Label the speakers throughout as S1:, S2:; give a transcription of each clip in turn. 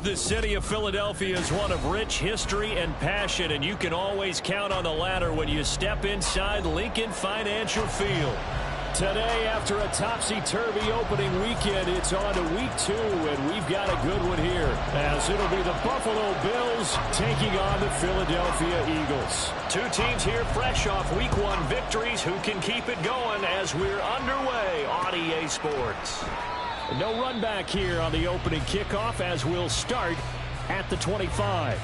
S1: The city of Philadelphia is one of rich history and passion, and you can always count on the latter when you step inside Lincoln Financial Field. Today, after a topsy-turvy opening weekend, it's on to week 2, and we've got a good one here, as it'll be the Buffalo Bills taking on the Philadelphia Eagles. Two teams here fresh off week 1 victories who can keep it going as we're underway on EA Sports. No run back here on the opening kickoff as we'll start at the 25.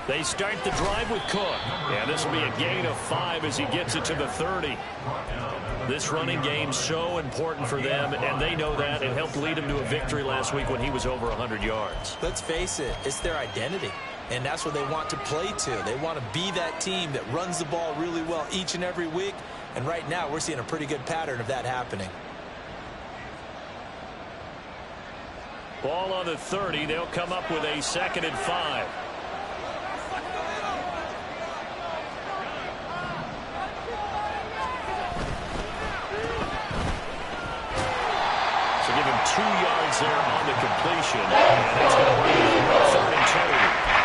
S1: They start the drive with Cook. And this will be a gain of 5 as he gets it to the 30. This running game's so important for them, and they know that. It helped lead him to a victory last week when he was over 100 yards.
S2: Let's face it, it's their identity. And that's what they want to play to. They want to be that team that runs the ball really well each and every week. And right now, we're seeing a pretty good pattern of that happening.
S1: Ball on the 30. They'll come up with a 2nd and 5. So give him 2 yards there on the completion. And it's going to bring him 3rd and 2.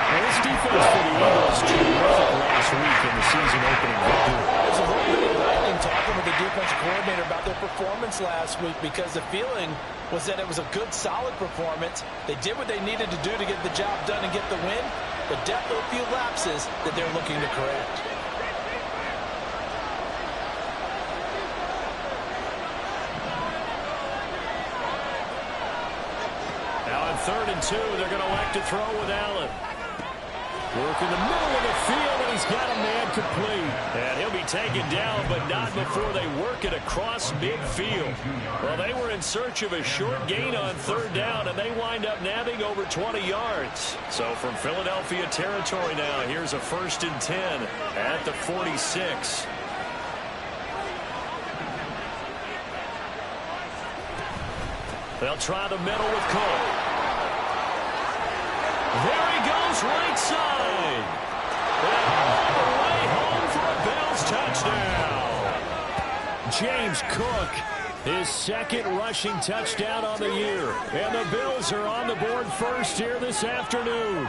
S1: Now this defense for the Eagles terrific last week in the season opening victory.
S3: There's a little bit of lightning talking with the defensive coordinator about their performance last week, because the feeling was that it was a good, solid performance. They did what they needed to do to get the job done and get the win, but definitely a few lapses that they're looking to correct.
S1: Now on 3rd and 2, they're going to elect to throw with Allen. Work in the middle of the field, and he's got a man complete. And he'll be taken down, but not before they work it across midfield. Well, they were in search of a short gain on 3rd down, and they wind up nabbing over 20 yards. So from Philadelphia territory now, here's a 1st and 10 at the 46. They'll try the middle with Cook. There he goes, right side. And all the way home for a Bills touchdown. James Cook, his 2nd rushing touchdown on the year. And the Bills are on the board first here this afternoon.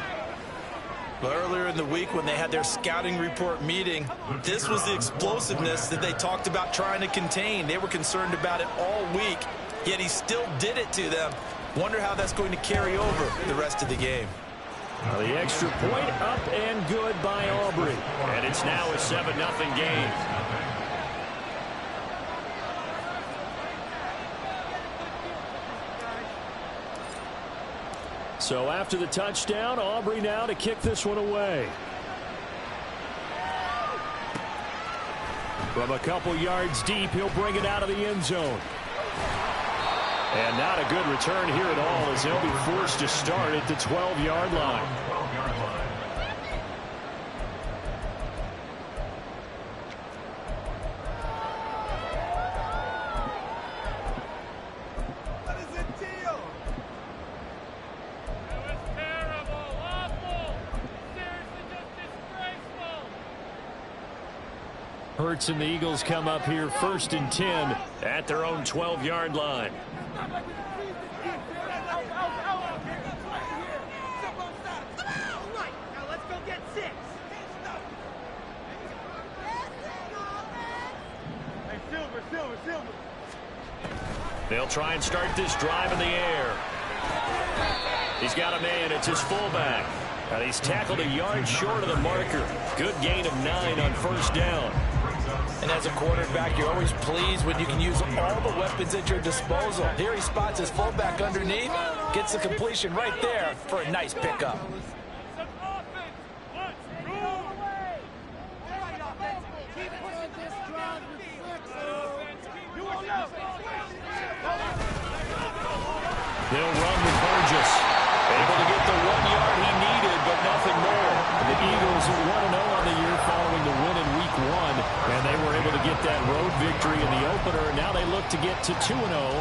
S2: Well, earlier in the week when they had their scouting report meeting, this was the explosiveness that they talked about trying to contain. They were concerned about it all week, yet he still did it to them. Wonder how that's going to carry over the rest of the game.
S1: The extra point up and good by Aubrey. And it's now a 7-0 game. So after the touchdown, Aubrey now to kick this one away. From a couple yards deep, he'll bring it out of the end zone. And not a good return here at all, as they'll be forced to start at the 12-yard line.
S4: What is the deal? That was terrible, awful, seriously just disgraceful.
S1: Hurts and the Eagles come up here 1st and 10 at their own 12-yard line. They'll try and start this drive in the air. He's got a man. It's his fullback. And he's tackled a yard short of the marker. Good gain of 9 on 1st down.
S3: And as a quarterback, you're always pleased when you can use all the weapons at your disposal. Here he spots his fullback underneath, gets the completion right there for a nice pickup.
S1: They'll run with Burgess. Able to get the 1 yard he needed, but nothing more. The Eagles are 1-0 on the year following the win in Week 1, and they were able to get that road victory in the opener. Now they look to get to 2-0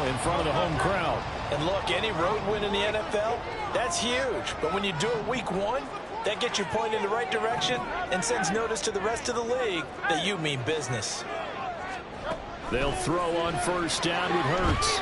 S1: in front of the home crowd.
S3: And look, any road win in the NFL, that's huge. But when you do it Week 1, that gets you pointed in the right direction and sends notice to the rest of the league that you mean business.
S1: They'll throw on first down with Hurts.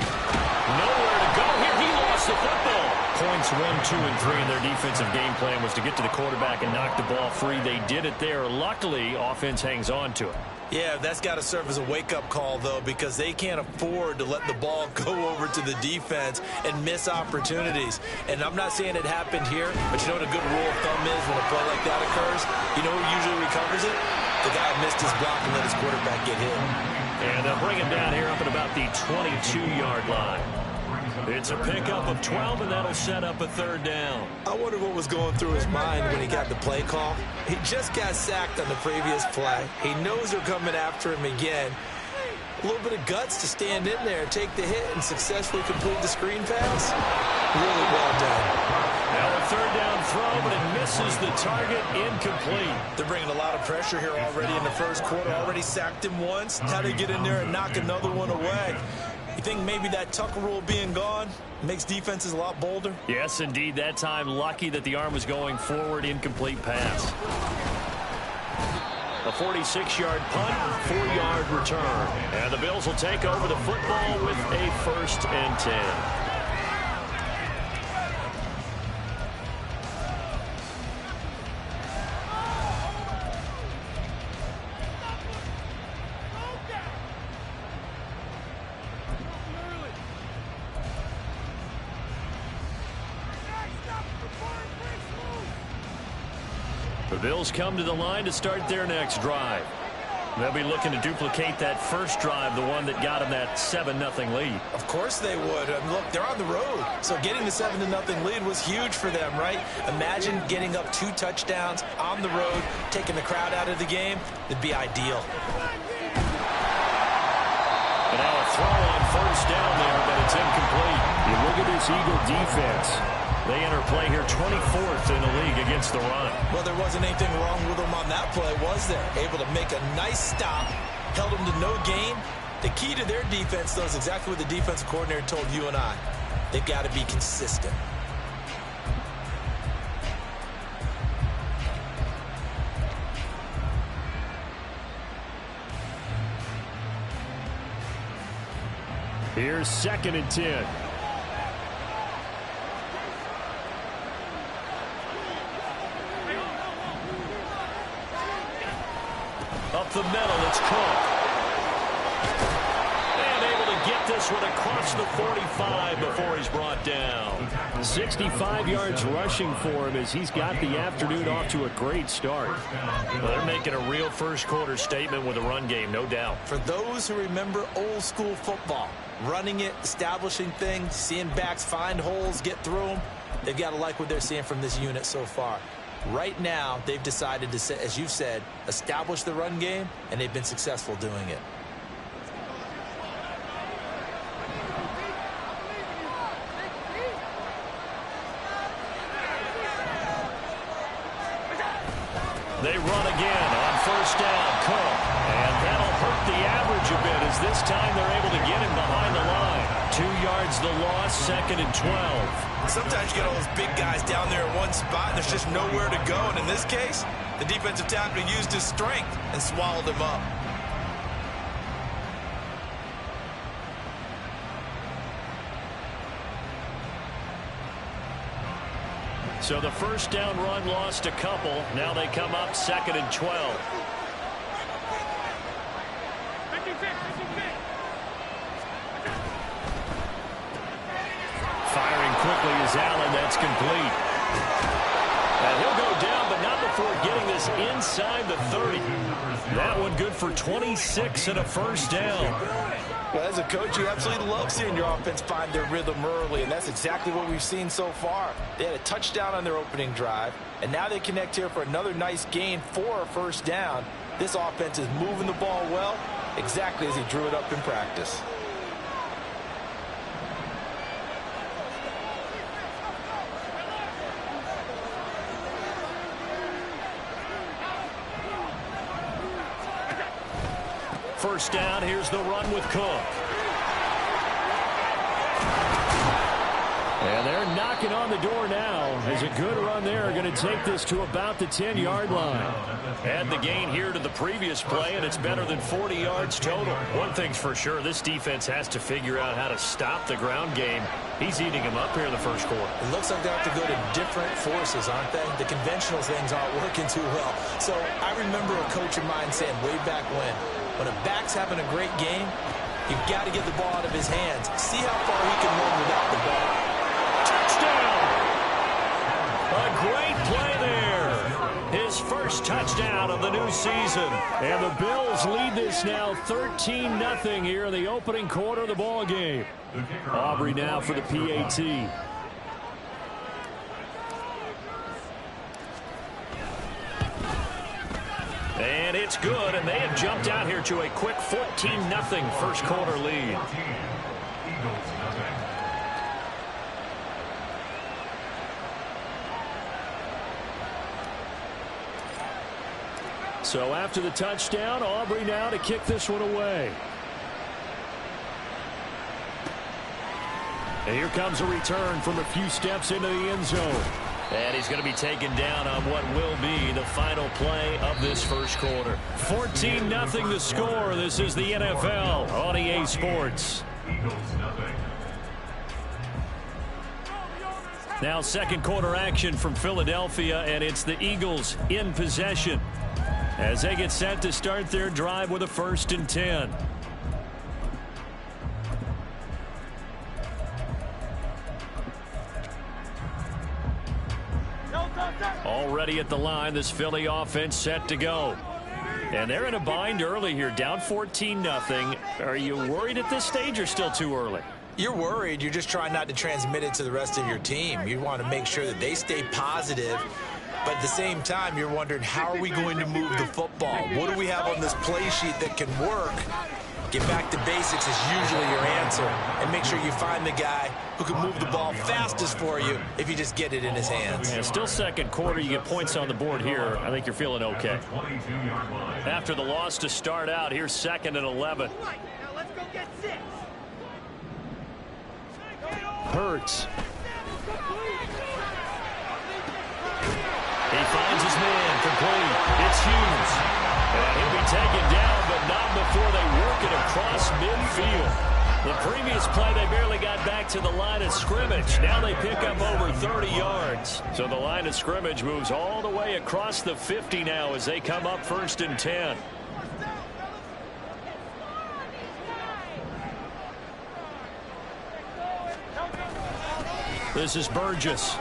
S1: Nowhere to go here. He lost the football. Points 1, 2, and 3 in their defensive game plan was to get to the quarterback and knock the ball free. They did it there. Luckily, offense hangs on to it.
S2: Yeah, that's got to serve as a wake-up call, though, because they can't afford to let the ball go over to the defense and miss opportunities. And I'm not saying it happened here, but you know what a good rule of thumb is when a play like that occurs? You know who usually recovers it? The guy who missed his block and let his quarterback get hit.
S1: And they'll bring him down here up at about the 22-yard line. It's a pickup of 12, and that'll set up a third down.
S2: I wonder what was going through his mind when he got the play call. He just got sacked on the previous play. He knows they're coming after him again. A little bit of guts to stand in there, take the hit, and successfully complete the screen pass. Really well done.
S1: Now a third down throw, but it misses the target, incomplete.
S2: They're bringing a lot of pressure here already in the first quarter. Already sacked him once. How do they get in there and knock another one away? You think maybe that Tucker rule being gone makes defenses a lot bolder?
S1: Yes, indeed. That time, lucky that the arm was going forward, incomplete pass. A 46-yard punt, 4-yard return. And the Bills will take over the football with a 1st and 10. The Bills come to the line to start their next drive. They'll be looking to duplicate that first drive, the one that got them that 7-0 lead.
S2: Of course they would. Look, they're on the road, so getting the 7-0 lead was huge for them, right? Imagine getting up 2 touchdowns on the road, taking the crowd out of the game. It'd be ideal.
S1: And now a throw on first down there, but it's incomplete. You look at this Eagle defense. They enter play here 24th in the league against the run.
S2: Well, there wasn't anything wrong with them on that play, was there? Able to make a nice stop, held them to no gain. The key to their defense, though, is exactly what the defensive coordinator told you and I. They've got to be consistent.
S1: Here's 2nd and 10. Up the middle, it's Cook. And able to get this one across the 45 before he's brought down. 65 yards rushing for him as he's got the afternoon off to a great start. Well, they're making a real first quarter statement with a run game, no doubt.
S2: For those who remember old school football, running it, establishing things, seeing backs find holes, get through them, they've got to like what they're seeing from this unit so far. Right now, they've decided to, as you've said, establish the run game, and they've been successful doing it.
S1: They run again on first down, Cook. And that'll hurt the average a bit as this time they're able to get him behind the line. 2 yards the loss, 2nd and 12.
S2: Sometimes you get all those big guys down there in one spot, and there's just nowhere to go. And in this case, the defensive tackle used his strength and swallowed him up.
S1: So the first down run lost a couple. Now they come up 2nd and 12. Firing quickly is Allen. That's complete. And he'll go down, but not before getting this inside the 30. That one good for 26 and a first down.
S3: Well, as a coach, you absolutely love seeing your offense find their rhythm early, and that's exactly what we've seen so far. They had a touchdown on their opening drive, and now they connect here for another nice gain for a first down. This offense is moving the ball well, exactly as he drew it up in practice.
S1: first down. Here's the run with Cook. And they're knocking on the door now. As a good run there, going to take this to about the 10-yard line. Add the gain here to the previous play, and it's better than 40 yards total. One thing's for sure, this defense has to figure out how to stop the ground game. He's eating them up here in the first quarter.
S3: It looks like they have to go to different forces, aren't they? The conventional things aren't working too well. So I remember a coach of mine saying way back when a back's having a great game, you've got to get the ball out of his hands. See how far he can run without the ball.
S1: Touchdown! A great play there. His first touchdown of the new season. And the Bills lead this now 13-0 here in the opening quarter of the ball game. Aubrey now for the PAT. And it's good, and they have jumped out here to a quick 14-0 first quarter lead. So after the touchdown, Aubrey now to kick this one away. And here comes a return from a few steps into the end zone. And he's going to be taken down on what will be the final play of this first quarter. 14-0 the score. This is the NFL on EA Sports. Now second quarter action from Philadelphia, and it's the Eagles in possession as they get set to start their drive with a 1st and 10. Already at the line, this Philly offense set to go. And they're in a bind early here, down 14-0. Are you worried at this stage or still too early?
S3: You're worried. You're just trying not to transmit it to the rest of your team. You want to make sure that they stay positive. But at the same time, you're wondering, how are we going to move the football? What do we have on this play sheet that can work? Get back to basics is usually your answer. And make sure you find the guy who can move the ball fastest for you if you just get it in his hands.
S1: Yeah, still second quarter. You get points on the board here. I think you're feeling okay. After the loss to start out, here's 2nd and 11.
S4: Now let's go get 6.
S1: Hurts. He finds his man complete. It's Hughes. And he'll be taken down, but not before they work it across midfield. The previous play, they barely got back to the line of scrimmage. Now they pick up over 30 yards. So the line of scrimmage moves all the way across the 50 now as they come up 1st and 10. This is Burgess.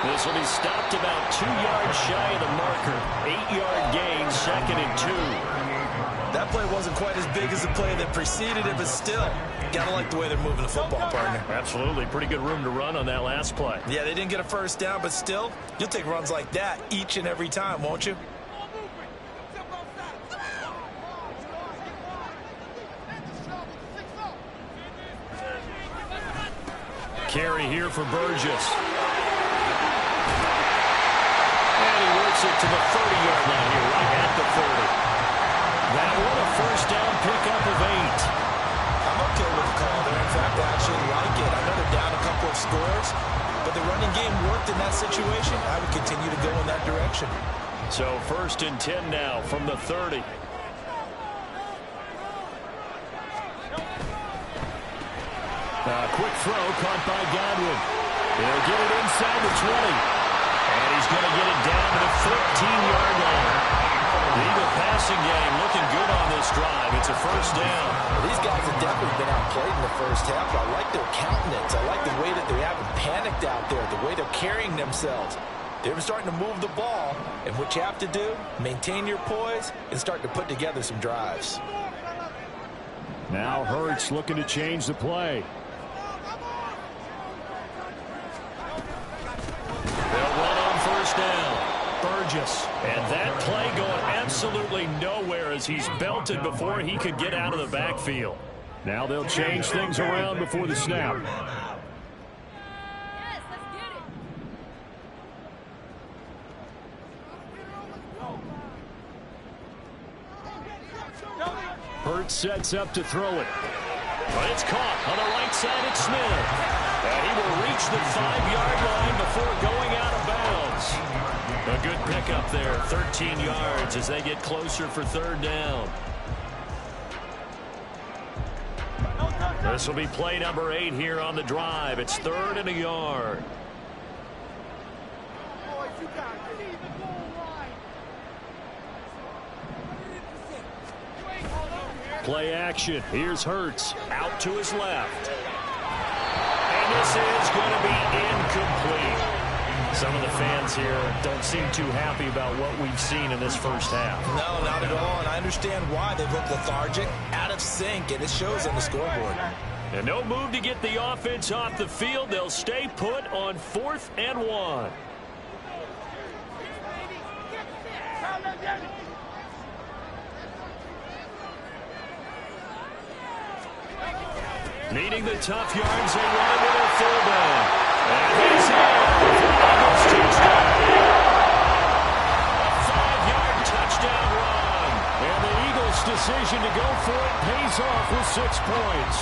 S1: This will be stopped about 2 yards shy of the marker. 8-yard gain, 2nd and 2.
S2: That play wasn't quite as big as the play that preceded it, but still, gotta like the way they're moving the football, partner.
S1: Absolutely. Pretty good room to run on that last play.
S2: Yeah, they didn't get a first down, but still, you'll take runs like that each and every time, won't you?
S1: Carry here for Burgess. And he works it to the 30-yard line here, right at the 30. That one a first down pickup of 8.
S2: I'm okay with the call there. In fact, I actually like it. I know they're down a couple of scores, but the running game worked in that situation. I would continue to go in that direction.
S1: So 1st and 10 now from the 30. Quick throw caught by Godwin. He'll get it inside the 20. And he's going to get it down to the 15-yard line. The Eagle passing game looking good on this drive. It's a first down.
S3: Well, these guys have definitely been outplayed in the first half. I like their countenance. I like the way that they haven't panicked out there, the way they're carrying themselves. They're starting to move the ball, and what you have to do, maintain your poise and start to put together some drives.
S1: Now Hurts looking to change the play. They'll run on first down. Burgess. And that play going absolutely nowhere as he's belted before he could get out of the backfield. Now they'll change things around before the snap. Hurts sets up to throw it. But it's caught on the right side. It's Smith. And he will reach the 5-yard line before going out of bounds. A good pickup there. 13 yards as they get closer for third down. This will be play number 8 here on the drive. It's 3rd and a yard. Play action. Here's Hurts. Out to his left. And this is going to be incomplete. Some of the fans here don't seem too happy about what we've seen in this first half.
S3: No, not at all, and I understand why. They look lethargic, out of sync, and it shows on the scoreboard.
S1: And no move to get the offense off the field. They'll stay put on 4th and 1. Needing the tough yards, they run it with a fullback. And he's in for the Eagles touchdown. A 5-yard touchdown run. And the Eagles' decision to go for it pays off with 6 points.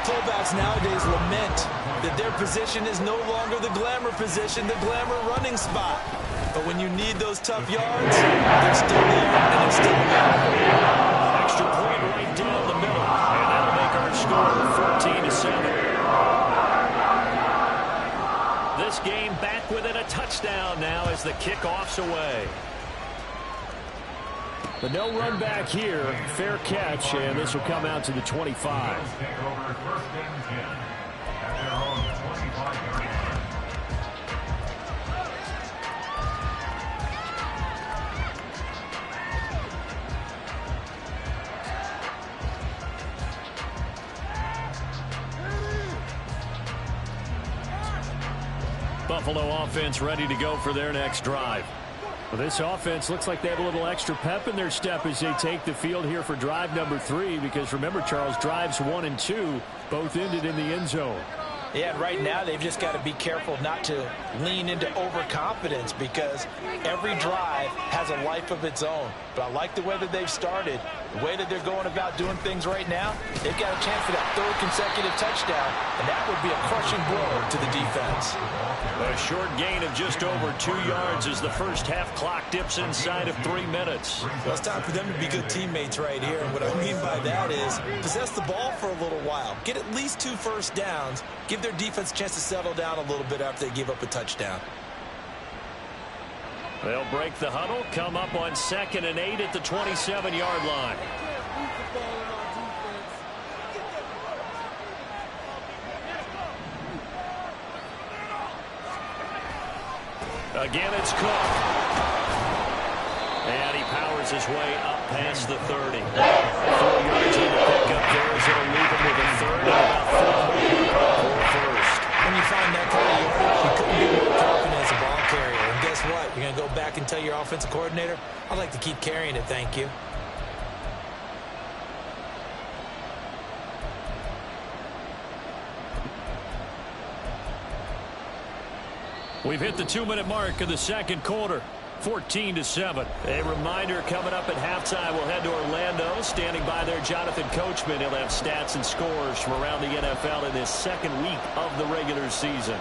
S3: Fullbacks nowadays lament that their position is no longer the glamour position, the glamour running spot. But when you need those tough yards, they're still there and they're still available.
S1: Extra point right down the middle. And that'll make our score 14-7. This game back within a touchdown now as the kickoff's away. But no run back here. Fair catch, and this will come out to the 25. Buffalo offense ready to go for their next drive. Well, this offense looks like they have a little extra pep in their step as they take the field here for drive number 3, because remember, Charles, drives 1 and 2 both ended in the end zone.
S3: Yeah, and right now they've just got to be careful not to lean into overconfidence, because every drive has a life of its own. But I like the way that they've started, the way that they're going about doing things right now. They've got a chance for that 3rd consecutive touchdown, and that would be a crushing blow to the defense.
S1: A short gain of just over 2 yards as the first half clock dips inside of 3 minutes.
S3: Well, it's time for them to be good teammates right here. And what I mean by that is possess the ball for a little while. Get at least 2 first downs. Give their defense a chance to settle down a little bit after they give up a touchdown.
S1: They'll break the huddle, come up on 2nd and 8 at the 27-yard line. Again, it's Cook. And he powers his way up past the 30. 4 yards on the pickup there as it'll leave him with a 3rd and about 4 first.
S3: When you find that kind of yardage, you couldn't be more confident as a ball carrier. And guess what? You're going to go back and tell your offensive coordinator, I'd like to keep carrying it, thank you.
S1: We've hit the 2-minute mark of the second quarter. 14-7. A reminder, coming up at halftime, we'll head to Orlando. Standing by there, Jonathan Coachman. He'll have stats and scores from around the NFL in this second week of the regular season.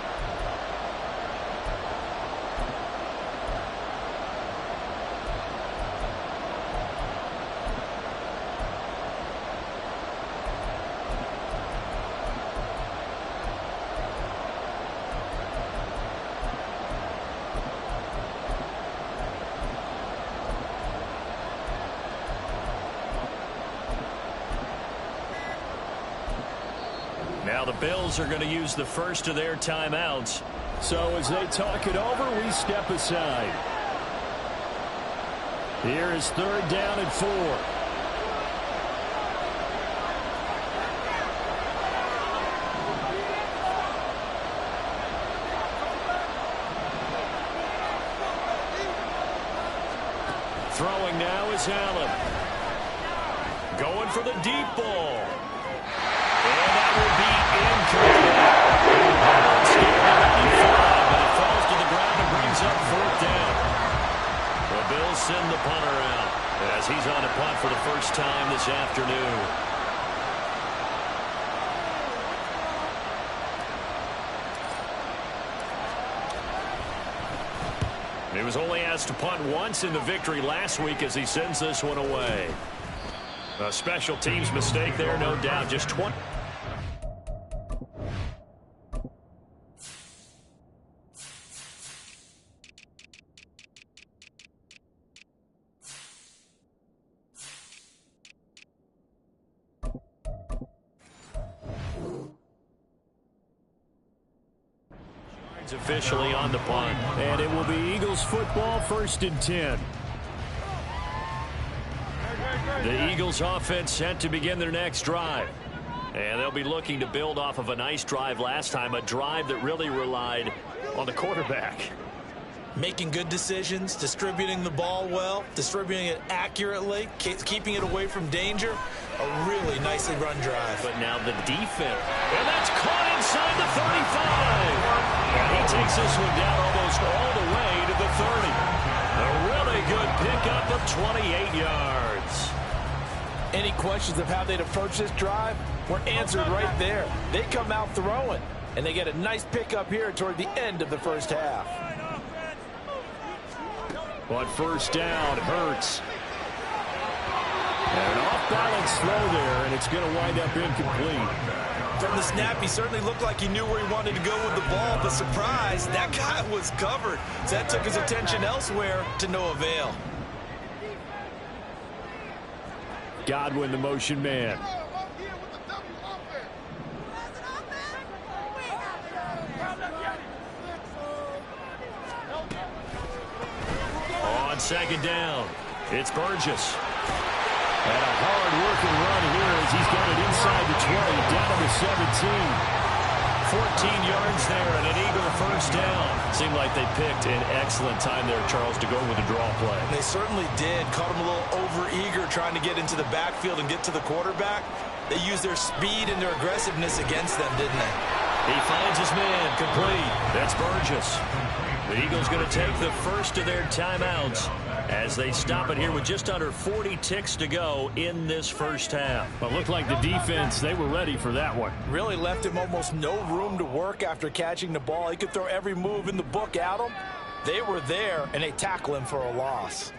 S1: Now the Bills are going to use the first of their timeouts. So as they talk it over, we step aside. Here is 3rd down and 4. Throwing now is Allen. Going for the deep ball. And that will be incomplete. But it falls to the ground and brings up 4th down. The Bills send the punter out as he's on a punt for the first time this afternoon. He was only asked to punt once in the victory last week as he sends this one away. A special teams mistake there, no doubt. Just 20. Officially on the punt, and it will be Eagles football, 1st and 10. The Eagles offense set to begin their next drive, and they'll be looking to build off of a nice drive last time, a drive that really relied on the quarterback.
S2: Making good decisions, distributing the ball well, distributing it accurately, keeping it away from danger. A really nicely run drive.
S1: But now the defense, and that's caught inside the 35. And he takes this one down almost all the way to the 30. A really good pickup of 28 yards.
S3: Any questions of how they'd approach this drive were answered right there. They come out throwing, and they get a nice pickup here toward the end of the first half.
S1: But first down, Hurts. And an off-balance throw there, and it's going to wind up incomplete.
S2: From the snap, he certainly looked like he knew where he wanted to go with the ball, but surprise, that guy was covered. So that took his attention elsewhere to no avail.
S1: Godwin, the motion man. On second down, it's Burgess. And a hard-working run here as he's got it inside the 20, down to the 17. 14 yards there and an Eagle first down. Seemed like they picked an excellent time there, Charles, to go with the draw play.
S2: They certainly did. Caught him a little over-eager trying to get into the backfield and get to the quarterback. They used their speed and their aggressiveness against them, didn't they?
S1: He finds his man, complete. That's Burgess. The Eagles going to take the first of their timeouts as they stop it here with just under 40 ticks to go in this first half. Well, it looked like the defense, they were ready for that one.
S3: Really left him almost no room to work after catching the ball. He could throw every move in the book at him. They were there, and they tackle him for a loss.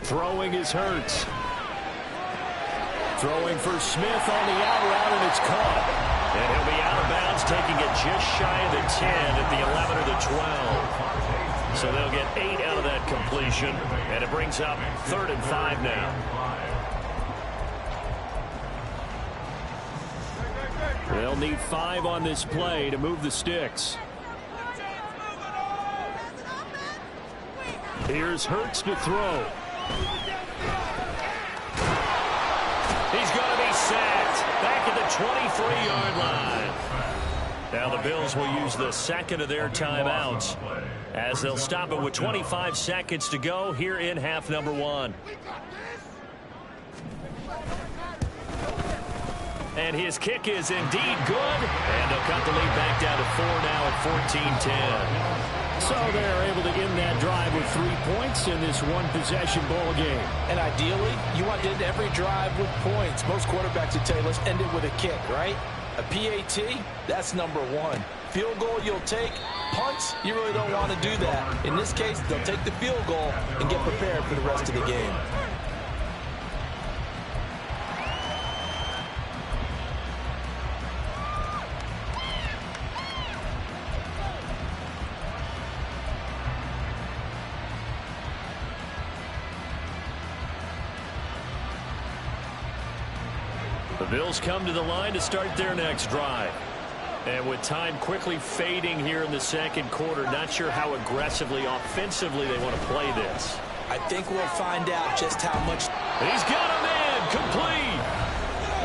S1: Throwing is Hurts. Throwing for Smith on the out route, and it's caught. And he'll be out of bounds, taking it just shy of the 10 at the 11 or the 12. So they'll get 8 out of that completion, and it brings up 3rd and 5 now. They'll need 5 on this play to move the sticks. Here's Hurts to throw. He's going to be sacked back at the 23-yard line. Now the Bills will use the second of their timeouts as they'll stop it with 25 seconds to go here in half number 1. And his kick is indeed good. And they'll cut the lead back down to 4 now at 14-10. So they're able to end that drive with 3 points in this one-possession ball game.
S3: And ideally, you want to end every drive with points. Most quarterbacks would tell you, let's end it with a kick, right? A PAT, that's number 1. Field goal you'll take. Punts, you really don't want to do that. In this case, they'll take the field goal and get prepared for the rest of the game.
S1: The Bills come to the line to start their next drive. And with time quickly fading here in the second quarter, not sure how aggressively, offensively they want to play this.
S2: I think we'll find out just how much.
S1: He's got him in, complete.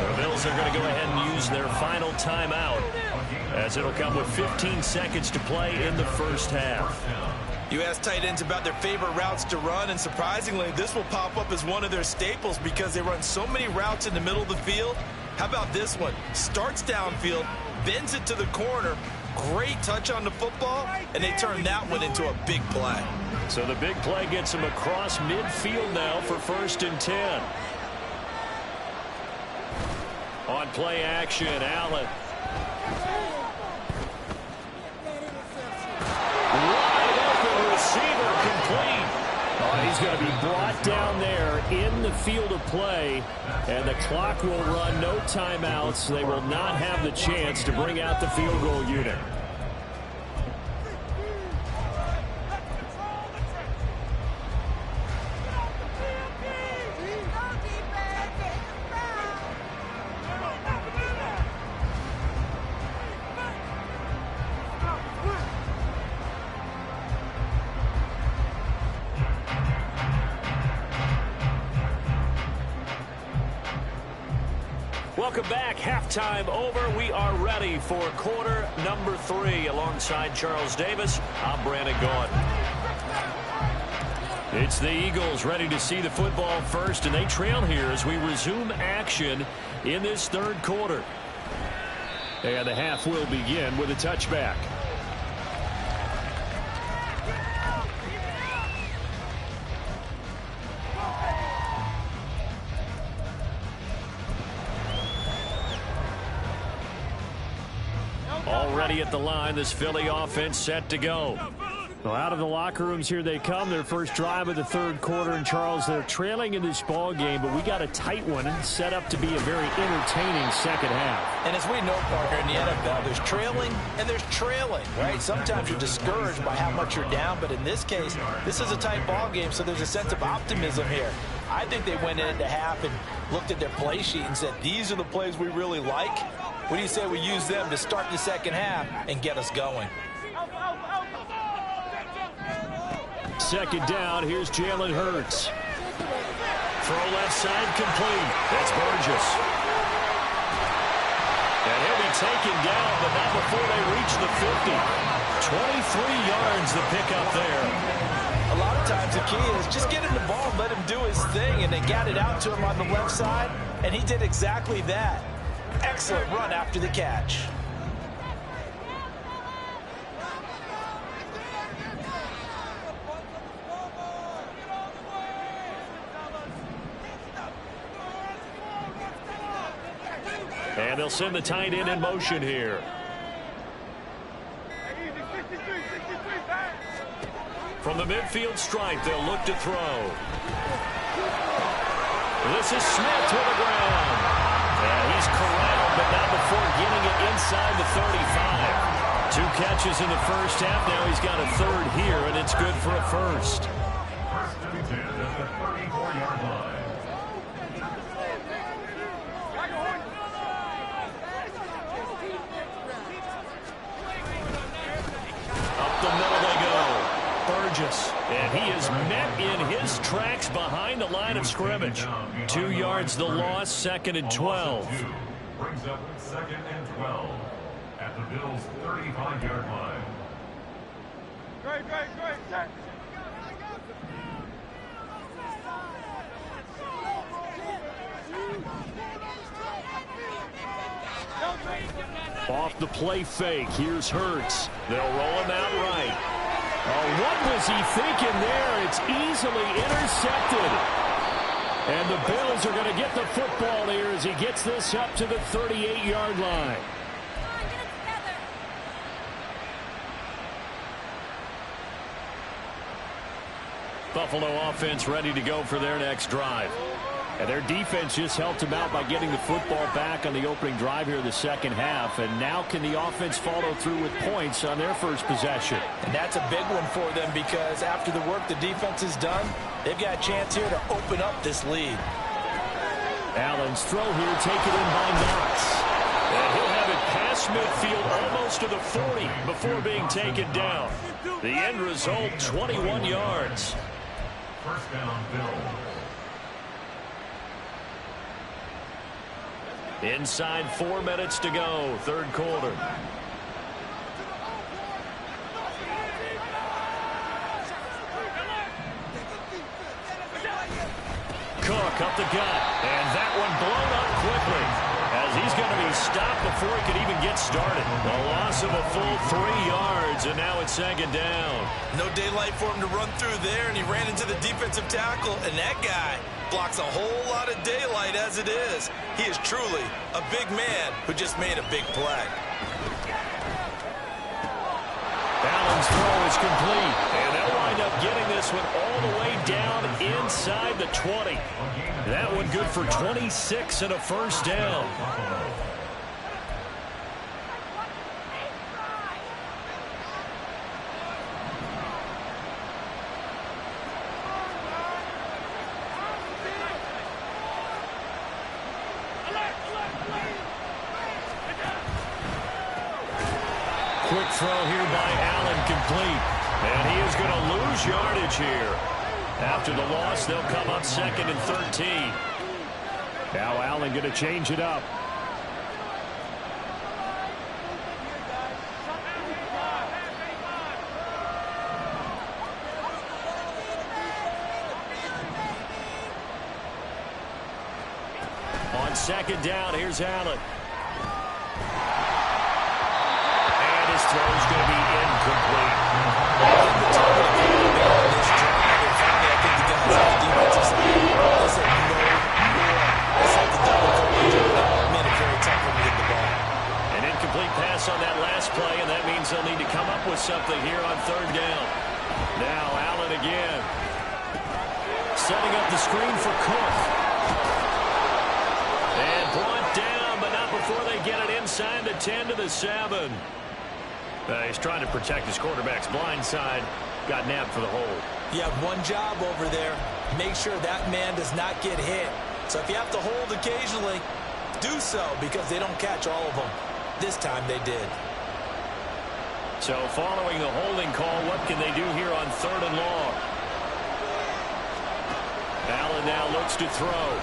S1: The Bills are going to go ahead and use their final timeout as it'll come with 15 seconds to play in the first half.
S2: You ask tight ends about their favorite routes to run, and surprisingly, this will pop up as one of their staples because they run so many routes in the middle of the field. How about this one? Starts downfield, bends it to the corner, great touch on the football, and they turn that one into a big play.
S1: So the big play gets them across midfield now for 1st and 10. On play action, Allen. Wide open receiver complete. Oh, he's going to be brought down there in the field of play, and the clock will run, no timeouts. They will not have the chance to bring out the field goal unit. Welcome back. Halftime over. We are ready for quarter number 3. Alongside Charles Davis, I'm Brandon Gordon. It's the Eagles ready to see the football first, and they trail here as we resume action in this third quarter. And the half will begin with a touchback. Already at the line, this Philly offense set to go. Well, out of the locker rooms here they come. Their first drive of the third quarter. And Charles, they're trailing in this ball game, but we got a tight one set up to be a very entertaining second half.
S3: And as we know, Parker, in the NFL, there's trailing and there's trailing, right? Sometimes you're discouraged by how much you're down, but in this case, this is a tight ball game, so there's a sense of optimism here. I think they went into half and looked at their play sheet and said, these are the plays we really like. What do you say we use them to start the second half and get us going?
S1: Second down, here's Jalen Hurts. Throw left side complete. That's Burgess. And he'll be taken down, but not before they reach the 50. 23 yards the pickup there.
S3: A lot of times the key is just get him the ball and let him do his thing, and they got it out to him on the left side, and he did exactly that. Excellent run after the catch.
S1: And they'll send the tight end in motion here. From the midfield stripe, they'll look to throw. This is Smith to the ground. And he's corralled, but not before getting it inside the 35. 2 catches in the first half. Now he's got a third here, and it's good for a first.
S5: First and 10 at the 34-yard line.
S1: Up the middle they go. Burgess. And he is met in his tracks behind the line of scrimmage. 2 yards the loss, second and 12.
S5: Brings up second and 12 at the Bills' 35-yard line.
S4: Great. Check.
S1: Off the play fake, here's Hurts. They'll roll him out right. Oh, what was he thinking there? It's easily intercepted. And the Bills are going to get the football here as he gets this up to the 38-yard line. Buffalo offense ready to go for their next drive. And their defense just helped them out by getting the football back on the opening drive here in the second half. And now can the offense follow through with points on their first possession?
S3: And that's a big one for them because after the work the defense has done, they've got a chance here to open up this lead.
S1: Allen's throw here taken in by Knox. And he'll have it past midfield almost to the 40 before being taken down. The end result, 21 yards.
S5: First down, Bills.
S1: Inside 4 minutes to go, third quarter. Cook up the gut, and that one blown up quickly as he's going to be stopped before he could even get started. A loss of a full 3 yards, and now it's second down.
S2: No daylight for him to run through there, and he ran into the defensive tackle, and that guy blocks a whole lot of daylight as it is. He is truly a big man who just made a big play.
S1: Allen's throw is complete, and they'll wind up getting this one all the way down inside the 20. That one good for 26 and a first down. Quick throw here by Allen, complete. And he is going to lose yardage here. After the loss, they'll come up 2nd and 13. Now Allen going to change it up. On 2nd down, here's Allen. His throw is going to be incomplete.
S2: This drive, and finally, I think the guys on the defensive side, they said no more. Let's have the double coverage. Made it very tough when we get the ball.
S1: An incomplete pass on that last play, and that means they'll need to come up with something here on 3rd down. Now Allen again. Setting up the screen for Cook. And brought down, but not before they get it inside the 10 to the 7. He's trying to protect his quarterback's blind side. Got nabbed for the hold.
S2: You have one job over there. Make sure that man does not get hit. So if you have to hold occasionally, do so because they don't catch all of them. This time they did.
S1: So following the holding call, what can they do here on 3rd and long? Allen now looks to throw.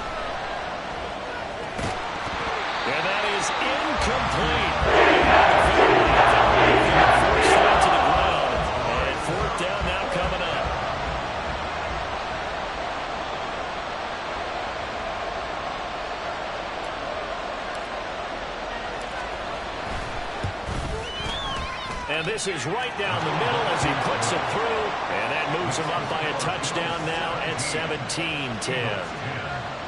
S1: And that is incomplete. Forced that to the ground. And 4th down now coming up. And this is right down the middle as he puts it through. And that moves him up by a touchdown now at 17-10.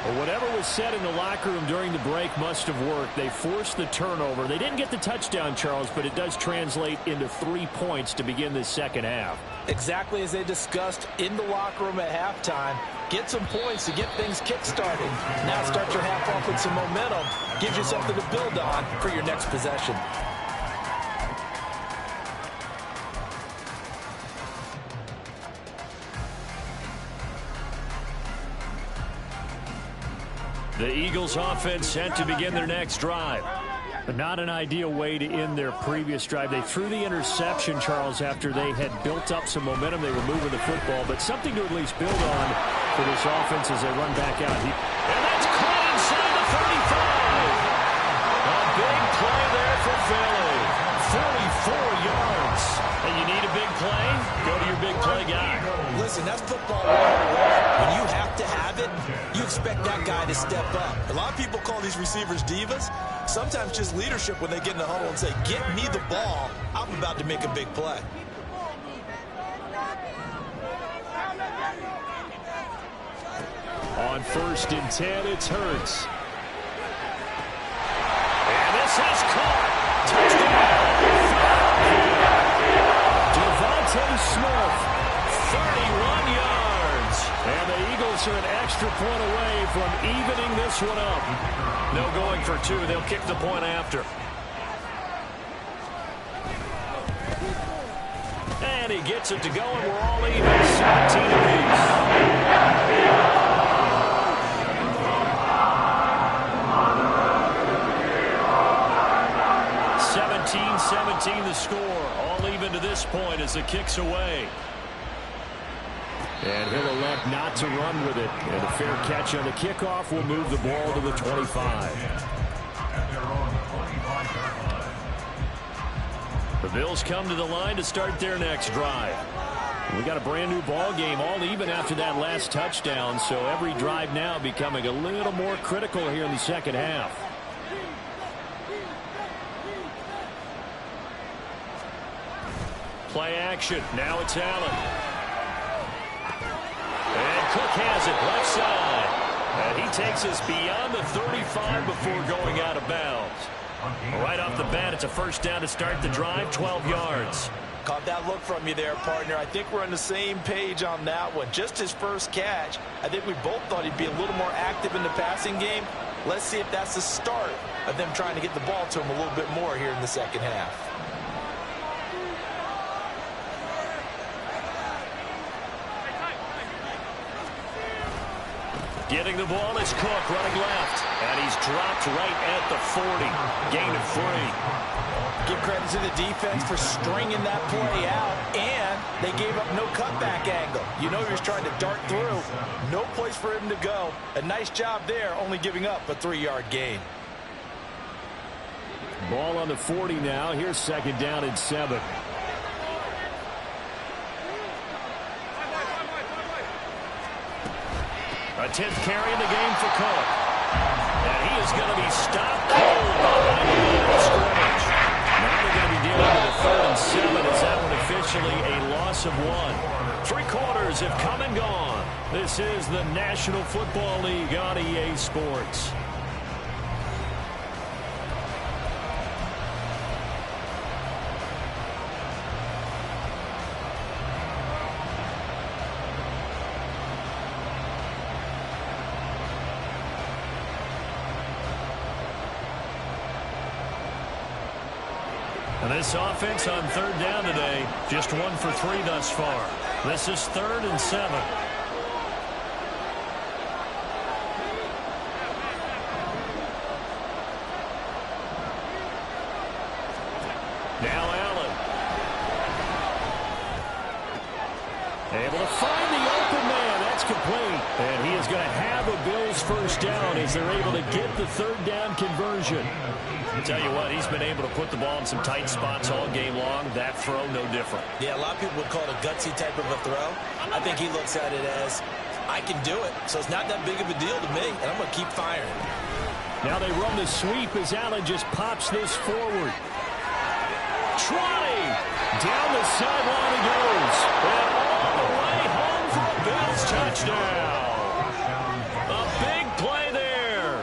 S1: Well, whatever was said in the locker room during the break must have worked. They forced the turnover. They didn't get the touchdown, Charles, but it does translate into 3 points to begin this 2nd half.
S3: Exactly as they discussed in the locker room at halftime. Get some points to get things kick-started. Now start your half off with some momentum. Gives you something to build on for your next possession.
S1: The Eagles offense set to begin their next drive. But not an ideal way to end their previous drive. They threw the interception, Charles, after they had built up some momentum. They were moving the football, but something to at least build on for this offense as they run back out. And that's caught inside the 35. A big play there for Philly. 44 yards. And you need a big play? Go to your big play guy.
S2: Listen, that's football 101. When you have to have it, you expect that guy to step up. A lot of people call these receivers divas. Sometimes just leadership when they get in the huddle and say, get me the ball. I'm about to make a big play.
S1: On 1st and 10, it's Hurts. And this is caught. Touchdown. Devontae Smith, 31 yards. And the Eagles are an extra point away from evening this one up. No going for 2. They'll kick the point after. And he gets it to go, and we're all even. 17 apiece. 17-17 the score. All even to this point as the kick's away. And he'll elect not to run with it. And a fair catch on the kickoff will move the ball to the 25. The Bills come to the line to start their next drive. We got a brand new ball game, all even after that last touchdown. So every drive now becoming a little more critical here in the 2nd half. Play action. Now it's Allen. And Cook has it left side. And he takes us beyond the 35 before going out of bounds. Right off the bat, it's a first down to start the drive, 12 yards.
S3: Caught that look from you there, partner. I think we're on the same page on that one. Just his first catch, I think we both thought he'd be a little more active in the passing game. Let's see if that's the start of them trying to get the ball to him a little bit more here in the second half.
S1: Getting the ball is Cook running left. And he's dropped right at the 40. Gain of 3.
S3: Give credit to the defense for stringing that play out, and they gave up no cutback angle. You know he was trying to dart through. No place for him to go. A nice job there, only giving up a 3-yard gain.
S1: Ball on the 40 now. Here's second down and 7. A 10th carry in the game for Cook. And he is going to be stopped cold behind the line of scrimmage. Now they're going to be dealing with a 3rd and 7. Is that one officially a loss of 1? 3 quarters have come and gone. This is the National Football League on EA Sports. And this offense on 3rd down today, just 1 for 3 thus far. This is 3rd and 7. Now Allen. Able to find the open man. That's complete. And he is going to have a Bills first down as they're able to get the 3rd down conversion. I tell you what, he's been able to put the ball in some tight spots all game long. That throw, no different.
S3: Yeah, a lot of people would call it a gutsy type of a throw. I think he looks at it as, I can do it. So it's not that big of a deal to me, and I'm going to keep firing.
S1: Now they run the sweep as Allen just pops this forward. Trotting. Down the sideline he goes. And all the way home for a Bills touchdown. A big play there.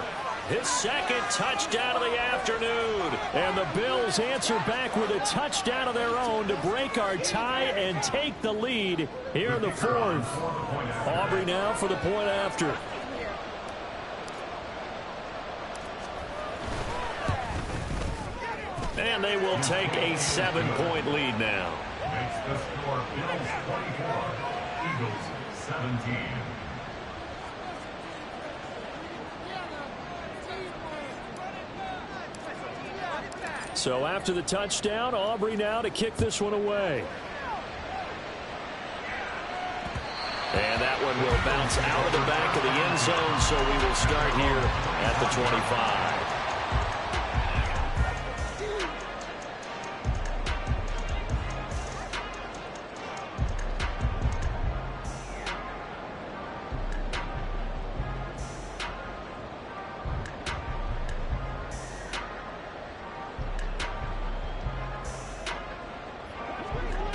S1: His 2nd touchdown of the afternoon. And the Bills answer back with a touchdown of their own to break our tie and take the lead here in the 4th. Aubrey now for the point after. And they will take a 7-point lead now.
S5: Makes the score Bills 24, Eagles 17.
S1: So after the touchdown, Aubrey now to kick this one away. And that one will bounce out of the back of the end zone, so we will start here at the 25.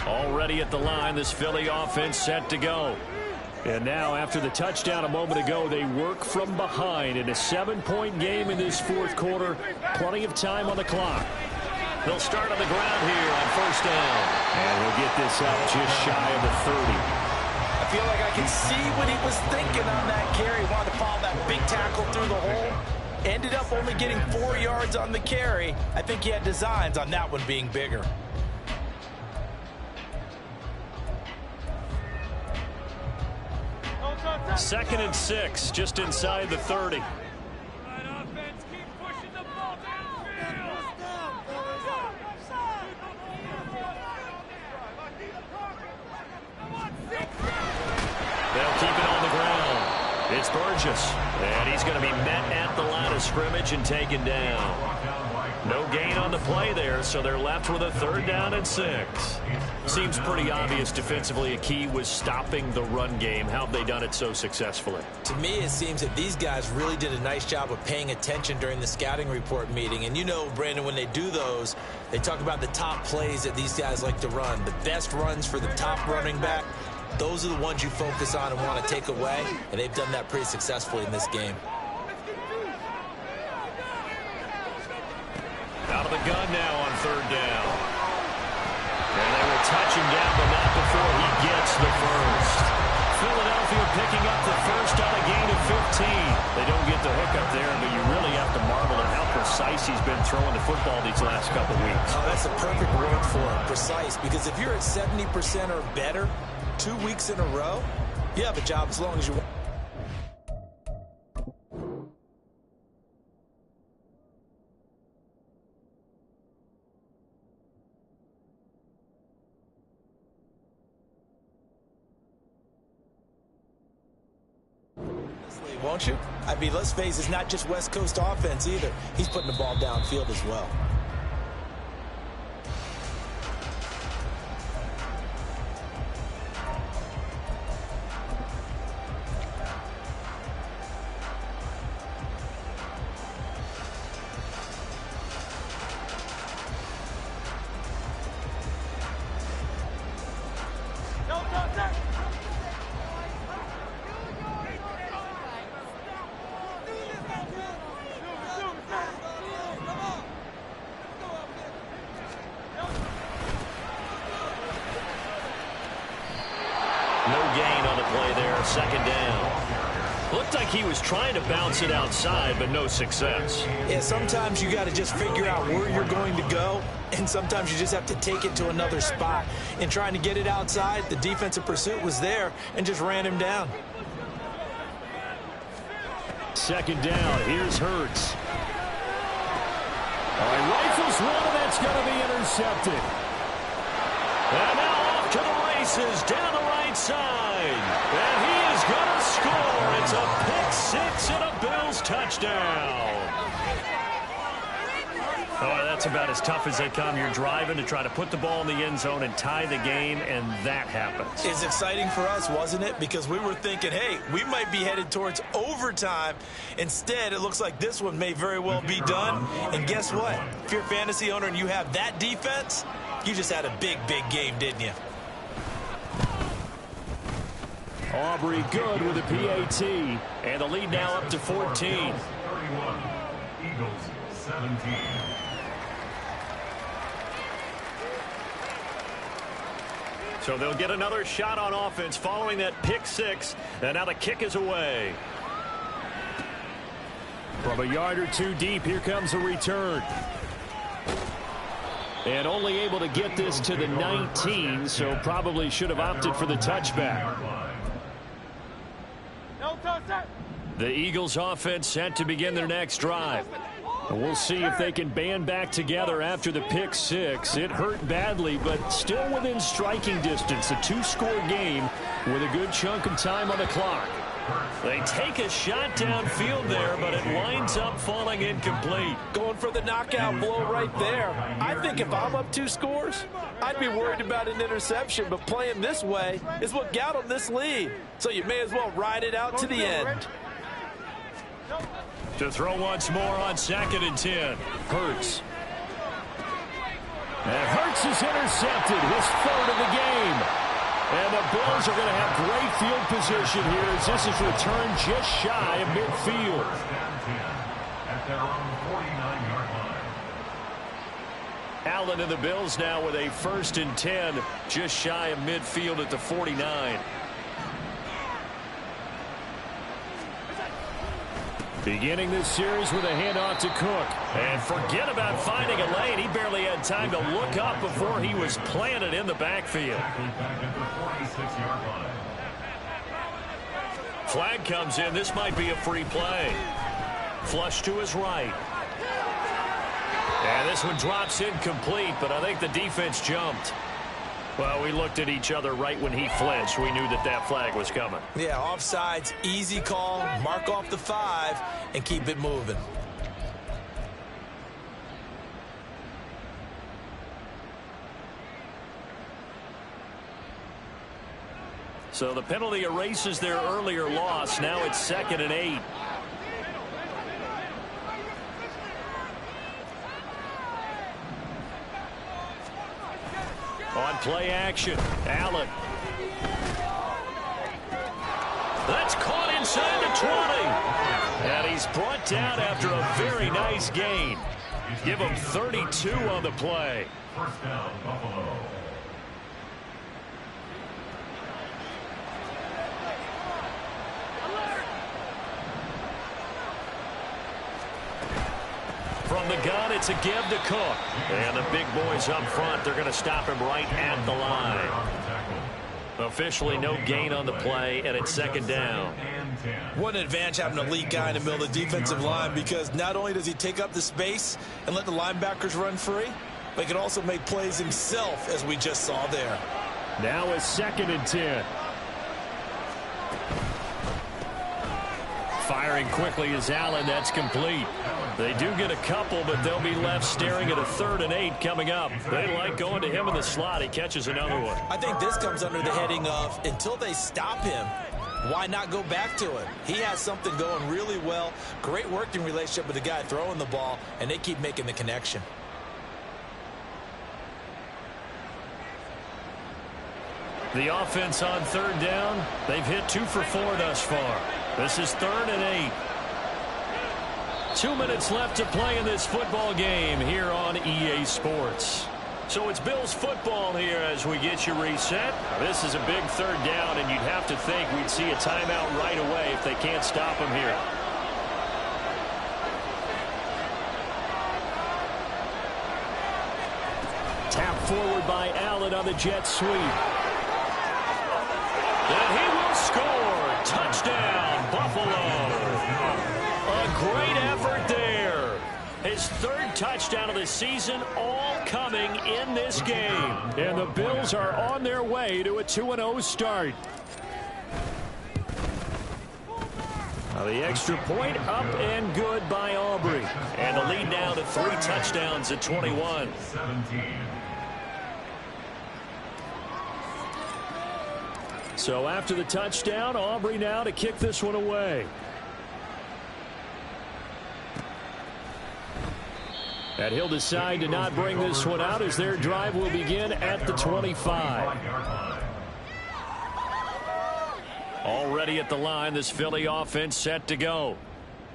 S1: Already at the line, this Philly offense set to go. And now after the touchdown a moment ago, they work from behind in a 7-point game in this 4th quarter. Plenty of time on the clock. They'll start on the ground here on 1st down. And we'll get this up just shy of the 30.
S3: I feel like I can see what he was thinking on that carry. He wanted to follow that big tackle through the hole. Ended up only getting 4 yards on the carry. I think he had designs on that one being bigger.
S1: Second and 6, just inside the 30. They'll keep it on the ground. It's Burgess, and he's going to be met at the line of scrimmage and taken down. No gain on the play there, so they're left with a 3rd down and 6. Seems pretty obvious defensively a key was stopping the run game. How have they done it so successfully?
S3: To me, it seems that these guys really did a nice job of paying attention during the scouting report meeting. And you know, Brandon, when they do those, they talk about the top plays that these guys like to run. The best runs for the top running back.
S2: those are the ones you focus on and want to take away, and they've done that pretty successfully in this game.
S1: Out of the gun now on third down. And they will touch him down, but not before he gets the first. Philadelphia picking up the first on a gain of 15. They don't get the hook up there, but you really have to marvel at how precise he's been throwing the football these last couple weeks.
S2: Oh, that's a perfect word for it, precise, because if you're at 70% or better 2 weeks in a row, you have a job as long as you want. Won't you? I mean, let's face it, it's not just West Coast offense either. He's putting the ball downfield as well.
S1: No gain on the play there, second down. Looked like he was trying to bounce it outside, but no success.
S2: Yeah, sometimes you got to just figure out where you're going to go, and sometimes you just have to take it to another spot. In trying to get it outside, the defensive pursuit was there and just ran him down.
S1: Second down, here's Hurts. All right, rifles one, and that's going to be intercepted. And now off to the races, down the right side. And he is going to score. It's a pick six and a Bills touchdown. Oh, that's about as tough as they come. You're driving to try to put the ball in the end zone and tie the game, and that happens.
S2: It's exciting for us, wasn't it? Because we were thinking, hey, we might be headed towards overtime. Instead, it looks like this one may very well be done. And guess what? If you're a fantasy owner and you have that defense, you just had a big, big game, didn't you?
S1: Aubrey good with a PAT. And the lead now up to 14.
S5: 31. Eagles 17.
S1: So they'll get another shot on offense following that pick six. And now the kick is away. From a yard or two deep, here comes a return. And only able to get this to the 19, so probably should have opted for the touchback. The Eagles offense set to begin their next drive. We'll see if they can band back together after the pick six. It hurt badly, but still within striking distance. A two-score game with a good chunk of time on the clock. They take a shot downfield there, but it winds up falling incomplete.
S3: Going for the knockout blow right there. I think if I'm up 2 scores, I'd be worried about an interception, but playing this way is what got them this lead. So you may as well ride it out to the end.
S1: To throw once more on 2nd and 10. Hurts. And Hurts is intercepted. His third of the game. And the Bills are going to have great field position here as this is returned just shy of midfield.
S5: At their own 49-yard line.
S1: Allen and the Bills now with a 1st and 10 just shy of midfield at the 49. Beginning this series with a handoff to Cook. And forget about finding a lane. He barely had time to look up before he was planted in the backfield.
S5: Back at the 46-yard line.
S1: Flag comes in. This might be a free play. Flush to his right. And this one drops incomplete, but I think the defense jumped. Well, we looked at each other right when he flinched. We knew that that flag was coming.
S2: Yeah, offsides, easy call, mark off the 5, and keep it moving.
S1: So the penalty erases their earlier loss. Now it's 2nd and 8. On play action, Allen. That's caught inside the 20. And he's brought down after a very nice gain. Give him 32 on the play.
S5: First down, Buffalo.
S1: From the gun, it's a give to Cook. And the big boys up front, they're going to stop him right at the line. Officially no gain on the play, and it's second down.
S2: What an advantage having a lead guy in the middle of the defensive line, because not only does he take up the space and let the linebackers run free, but he can also make plays himself, as we just saw there.
S1: Now it's 2nd and 10. Firing quickly is Allen. That's complete. They do get a couple, but they'll be left staring at a 3rd and 8 coming up. They like going to him in the slot. He catches another one.
S2: I think this comes under the heading of, until they stop him, why not go back to it? He has something going really well. Great working relationship with the guy throwing the ball, and they keep making the connection.
S1: The offense on 3rd down, they've hit 2 for 4 thus far. This is 3rd and 8. 2 minutes left to play in this football game here on EA Sports. So it's Bills football here as we get you reset. This is a big 3rd down, and you'd have to think we'd see a timeout right away if they can't stop him here. Tap forward by Allen on the jet sweep. And he will score. Touchdown, Buffalo. A great effort there. His 3rd touchdown of the season, all coming in this game. And the Bills are on their way to a 2-0 start. Now the extra point up and good by Aubrey. And the lead now to 3 touchdowns at 21.
S5: 17.
S1: So after the touchdown, Aubrey now to kick this one away. And he'll decide to not bring this one out as their drive will begin at the 25. Already at the line, this Philly offense set to go.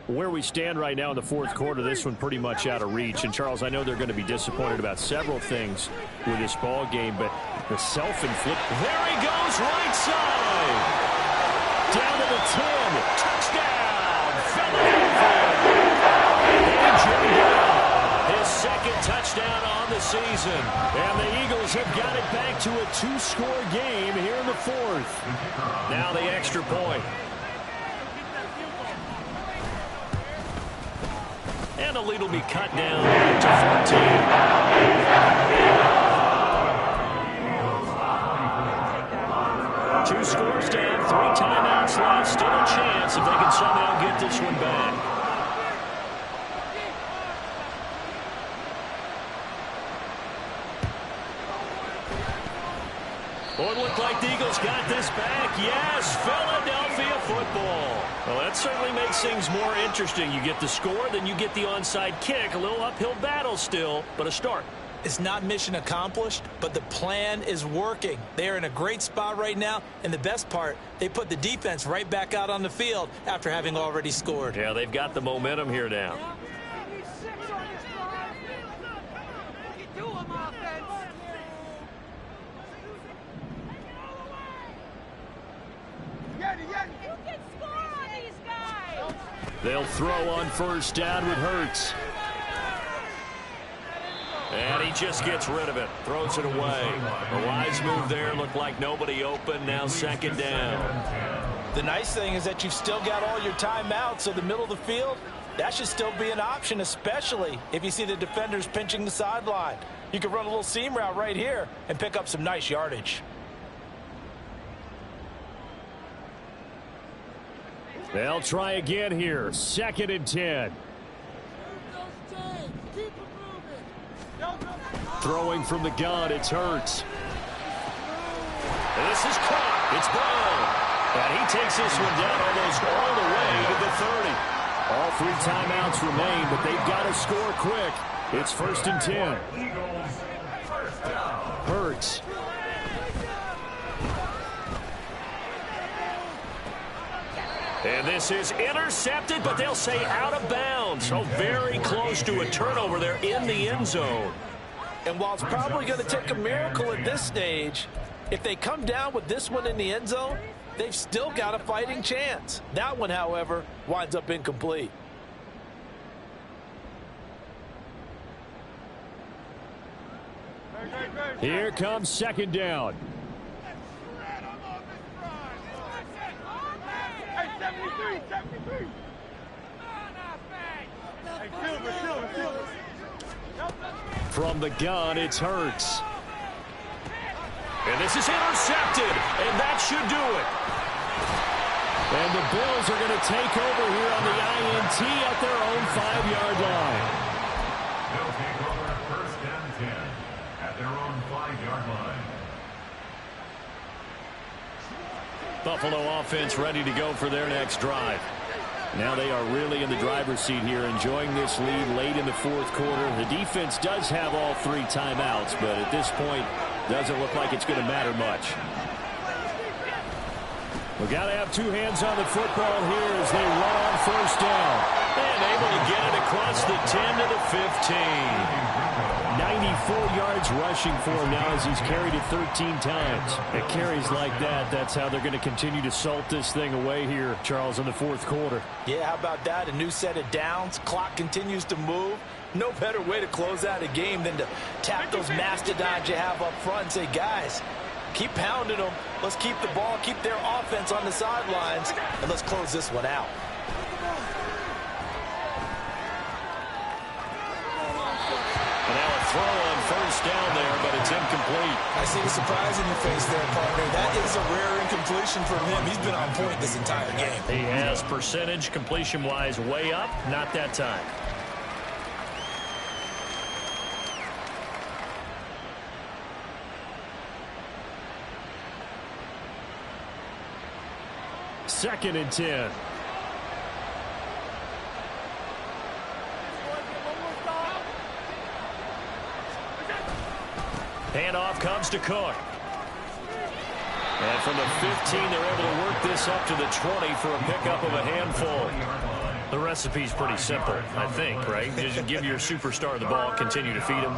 S1: Where we stand right now in the 4th quarter, this one pretty much out of reach. And, Charles, I know they're going to be disappointed about several things with this ball game, but the self-inflict. There he goes, right side. Down to the 10. Touchdown, Philadelphia. A.J. Brown. His 2nd touchdown on the season. And the Eagles have got it back to a 2-score game here in the 4th. Now the extra point. And the lead will be cut down to 14. 2 scores down, 3 timeouts left. Still a chance if they can somehow get this one back. Oh, it looked like the Eagles got this back. Yes, Philadelphia football. Well, that certainly makes things more interesting. You get the score, then you get the onside kick. A little uphill battle still, but a start.
S2: It's not mission accomplished, but the plan is working. They're in a great spot right now, and the best part, they put the defense right back out on the field after having already scored.
S1: Yeah, they've got the momentum here now. They'll throw on 1st down with Hurts. And he just gets rid of it. Throws it away. A wise move there. Looked like nobody open. Now 2nd down.
S3: The nice thing is that you've still got all your timeouts, so the middle of the field, that should still be an option, especially if you see the defenders pinching the sideline. You can run a little seam route right here and pick up some nice yardage.
S1: They'll try again here. 2nd and 10. Throwing from the gun, it's Hurts. This is caught. It's Brown. And he takes this one down almost all the way to the 30. All 3 timeouts remain, but they've got to score quick. It's 1st and 10.
S5: Eagles, first down.
S1: Hurts. And this is intercepted, but they'll say out of bounds. So very close to a turnover there in the end zone.
S3: And while it's probably going to take a miracle at this stage, if they come down with this one in the end zone, they've still got a fighting chance. That one, however, winds up incomplete.
S1: Here comes second down.
S4: Hey, 73, 73. Hey, Silver.
S1: From the gun, it's Hurts. And this is intercepted, and that should do it. And the Bills are going to take over here on the INT at their own 5-yard line.
S5: They'll take over at 1st and 10 at their own 5-yard line.
S1: Buffalo offense ready to go for their next drive. Now they are really in the driver's seat here, enjoying this lead late in the fourth quarter. The defense does have all 3 timeouts, but at this point, doesn't look like it's going to matter much. We've got to have 2 hands on the football here as they run on first down. And able to get it across the 10 to the 15. 94 yards rushing for him now as he's carried it 13 times. At carries like that, that's how they're going to continue to salt this thing away here, Charles, in the fourth quarter.
S3: Yeah, how about that? A new set of downs. Clock continues to move. No better way to close out a game than to tap those mastodons you have up front and say, guys, keep pounding them. Let's keep the ball, keep their offense on the sidelines, and let's close this one out.
S1: And now a throw on first down there, but it's incomplete.
S2: I see the surprise in your face there, partner. That is a rare incompletion from him. He's been on point this entire game.
S1: He has percentage completion-wise way up, not that time. Second and 10. Handoff comes to Cook. And from the 15, they're able to work this up to the 20 for a pickup of a handful. The recipe's pretty simple, I think, right? Just give your superstar the ball, continue to feed him.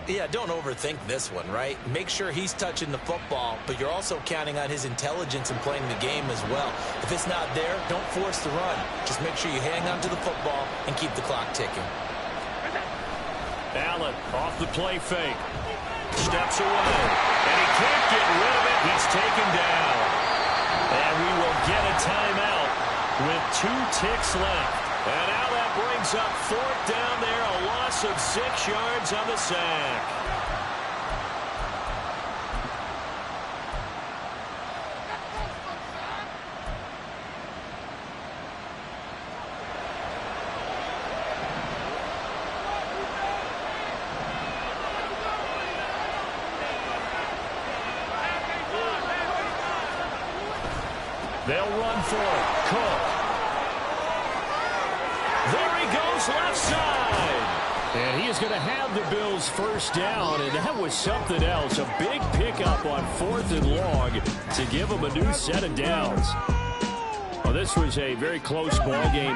S3: Yeah, don't overthink this one, right? Make sure he's touching the football, but you're also counting on his intelligence in playing the game as well. If it's not there, don't force the run. Just make sure you hang on to the football and keep the clock ticking.
S1: Allen off the play fake. Steps away. And he can't get rid of it. He's taken down. And we will get a timeout with 2 ticks left. And now that brings up 4th down there. A loss of 6 yards on the sack. They'll run for it. Cook. There he goes left side. And he is going to have the Bills first down, and that was something else. A big pickup on 4th and long to give them a new set of downs. Well, this was a very close ball game.